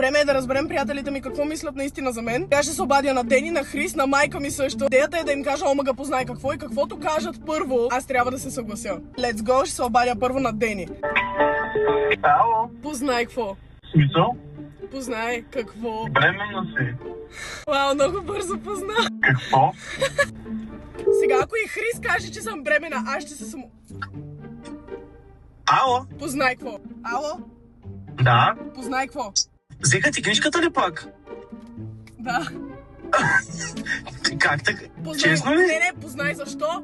Време е да разберем приятелите ми какво мислят наистина за мен. Тя ще се обадя на Дени, на Хрис, на майка ми също. Идеята е да им кажа, омага познай какво и каквото кажат първо, аз трябва да се съглася. Let's go, ще се обадя първо на Дени. Ало? Познай какво? Смисъл? Познай какво? Бременна си. Вау, много бързо позна. Какво? Сега, ако и Хрис каже, че съм бремена, аз ще се само... Ало? Познай какво? Ало? Да? Познай какво? Взеха ти книжката ли пак? Да. Как така? Познай... Честно ли? Не, познай защо?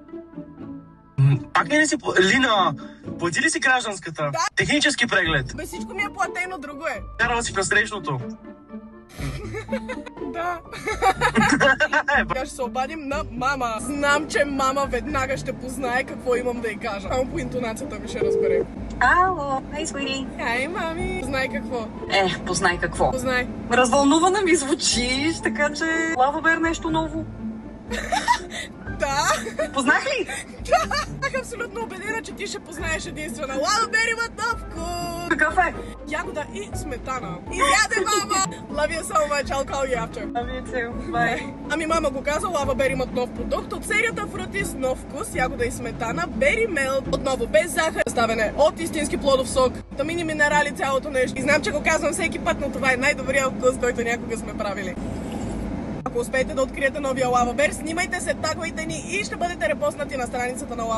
Пак не си... Лина, плати ли си гражданската? Да. Технически преглед. Бе, всичко ми е платено, друго е. Карала си през срещното. Да. Сега ще се обадим на мама. Знам, че мама веднага ще познае какво имам да й кажа. Само по интонацията ми ще разбере. Ало, хей, свири. Хай, мами. Познай какво? Познай какво. Познай. Развълнувана ми звучиш, така че Лава Бер нещо ново. Да. Познах ли? Да. Бях абсолютно убедена, че ти ще познаеш единствена. Лава Бер имат нов вкус. Какъв е? Ягода и сметана. Изяде, мама! Love you so much, I'll call you after. Love you too, bye. Ами мама го каза, Лава Бер имат нов продукт от серията Fruity с нов вкус, ягода и сметана, Berry Melt, отново без захар, съставяне от истински плодов сок, витамини, минерали, цялото нещо. И знам, че го казвам всеки път, но това е най-добрият вкус, който някога сме правили. Ако успеете да откриете новия Лава Бер, снимайте се, тагвайте ни и ще бъдете репостнати на страницата на Лава.